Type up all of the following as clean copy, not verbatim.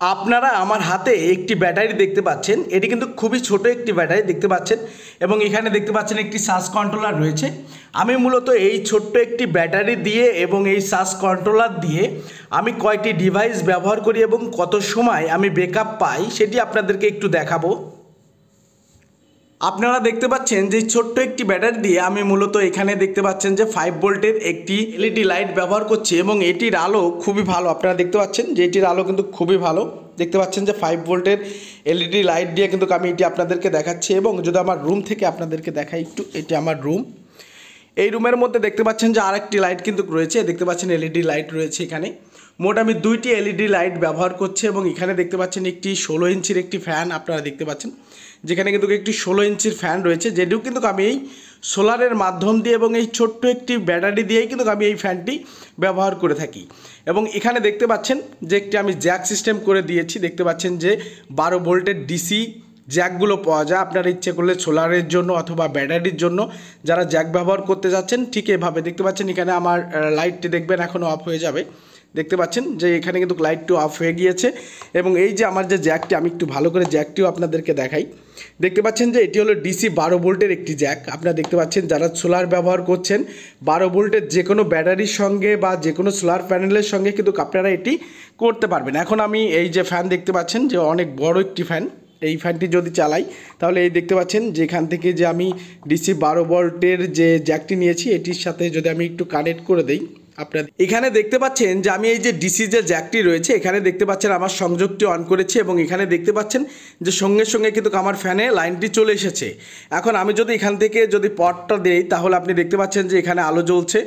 আপনারা আমার হাতে একটি ব্যাটারি দেখতে পাচ্ছেন। এটি কিন্তু খুবই ছোট একটি ব্যাটারি দেখতে পাচ্ছেন এবং এখানে দেখতে পাচ্ছেন একটি সাস কন্ট্রোলার রয়েছে। আমি মূলত এই ছোট্ট একটি ব্যাটারি দিয়ে এবং এই সাস কন্ট্রোলার দিয়ে আমি কয়টি ডিভাইস ব্যবহার করি এবং কত সময় আমি ব্যাকআপ পাই সেটি আপনাদেরকে একটু দেখাবো। আপনারা দেখতে পাচ্ছেন যে ছোট্ট একটি ব্যাটারি দিয়ে আমি মূলত এখানে দেখতে পাচ্ছেন যে 5 ভোল্টের একটি এলইডি লাইট ব্যবহার করছি এবং এটির আলো খুবই ভালো। আপনারা দেখতে পাচ্ছেন যে এটির আলো কিন্তু খুবই ভালো। দেখতে পাচ্ছেন যে 5 ভোল্টের এলইডি লাইট দিয়ে কিন্তু আমি এটি আপনাদেরকে দেখাচ্ছি এবং যদি আমার রুম থেকে আপনাদেরকে দেখাই একটু, এটি আমার রুম। এই রুমের মধ্যে দেখতে পাচ্ছেন যে আরেকটি লাইট কিন্তু রয়েছে, দেখতে পাচ্ছেন এলইডি লাইট রয়েছে এখানে। মোট আমি 2টি এলইডি লাইট ব্যবহার করছি এবং এখানে দেখতে পাচ্ছেন একটি 16 ইঞ্চির একটি ফ্যান আপনারা দেখতে পাচ্ছেন, যেখানে কিন্তু একটি 16 ইঞ্চির ফ্যান রয়েছে, যেটিও কিন্তু আমি এই সোলারের মাধ্যম দিয়ে এবং এই ছোট্ট একটি ব্যাটারি দিয়েই কিন্তু আমি এই ফ্যানটি ব্যবহার করে থাকি। এবং এখানে দেখতে পাচ্ছেন যে একটি আমি জ্যাক সিস্টেম করে দিয়েছি। দেখতে পাচ্ছেন যে 12 ভোল্টের ডিসি জ্যাকগুলো পাওয়া যায় আপনারা ইচ্ছে করলে সোলারের জন্য অথবা ব্যাটারির জন্য যারা জ্যাক ব্যবহার করতে যাচ্ছেন। ঠিক এভাবে দেখতে পাচ্ছেন এখানে আমার লাইটটি দেখবেন এখনও অফ হয়ে যাবে। দেখতে পাচ্ছেন যে এখানে কিন্তু লাইটটিও অফ হয়ে গিয়েছে এবং এই যে আমার যে জ্যাকটি, আমি একটু ভালো করে জ্যাকটিও আপনাদেরকে দেখাই। দেখতে পাচ্ছেন যে এটি হলো ডিসি 12 ভোল্টের একটি জ্যাক। আপনারা দেখতে পাচ্ছেন যারা সোলার ব্যবহার করছেন 12 ভোল্টের যে কোনো ব্যাটারির সঙ্গে বা যে কোনো সোলার প্যানেলের সঙ্গে কিন্তু আপনারা এটি করতে পারবেন। এখন আমি এই যে ফ্যান দেখতে পাচ্ছেন যে অনেক বড় একটি ফ্যান, এই ফ্যানটি যদি চালাই তাহলে এই দেখতে পাচ্ছেন যে এখান থেকে যে আমি ডিসি 12 ভোল্টের যে জ্যাকটি নিয়েছি এটির সাথে যদি আমি একটু কানেক্ট করে দেই, আপনারা এখানে দেখতে পাচ্ছেন যে আমি এই যে ডিসি যে জ্যাকটি রয়েছে এখানে দেখতে পাচ্ছেন আমার সংযোগটি অন করেছি এবং এখানে দেখতে পাচ্ছেন যে সঙ্গে সঙ্গে কিন্তু আমার ফ্যানে লাইনটি চলে এসেছে। এখন আমি যদি এখান থেকে যদি পটটা দেই তাহলে আপনি দেখতে পাচ্ছেন যে এখানে আলো জ্বলছে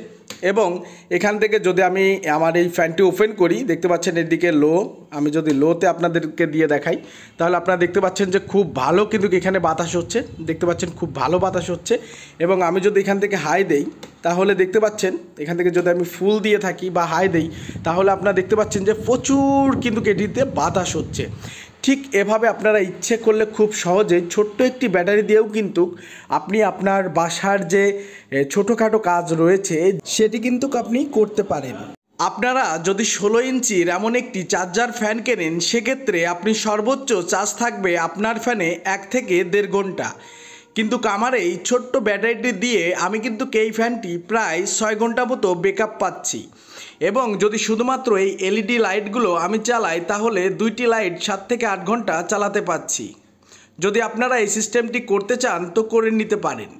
এবং এখান থেকে যদি আমি আমার এই ফ্যানটি ওপেন করি দেখতে পাচ্ছেন এদিকে লো, আমি যদি লোতে আপনাদেরকে দিয়ে দেখাই তাহলে আপনারা দেখতে পাচ্ছেন যে খুব ভালো কিন্তু এখানে বাতাস হচ্ছে। দেখতে পাচ্ছেন খুব ভালো বাতাস হচ্ছে এবং আমি যদি এখান থেকে হাই দেই তাহলে দেখতে পাচ্ছেন এখান থেকে যদি আমি ফুল দিয়ে থাকি বা হাই দেই তাহলে আপনারা দেখতে পাচ্ছেন যে প্রচুর কিন্তু এটিতে বাতাস হচ্ছে। ঠিক এভাবে আপনারা ইচ্ছে করলে খুব সহজেই ছোট্ট একটি ব্যাটারি দিয়েও কিন্তু আপনি আপনার বাসার যে ছোটোখাটো কাজ রয়েছে সেটি কিন্তু আপনি করতে পারেন। আপনারা যদি 16 ইঞ্চির এমন একটি চার্জার ফ্যান কেনেন সেক্ষেত্রে আপনি সর্বোচ্চ চার্জ থাকবে আপনার ফ্যানে 1 থেকে 1.5 ঘন্টা, কিন্তু আমার এই ছোট্ট ব্যাটারিটি দিয়ে আমি কিন্তু এই ফ্যানটি প্রায় 6 ঘন্টা মতো ব্যাকআপ পাচ্ছি এবং যদি শুধুমাত্র এই এলইডি লাইটগুলো আমি চালাই তাহলে 2টি লাইট 7 থেকে 8 ঘন্টা চালাতে পাচ্ছি। যদি আপনারা এই সিস্টেমটি করতে চান তো করে নিতে পারেন।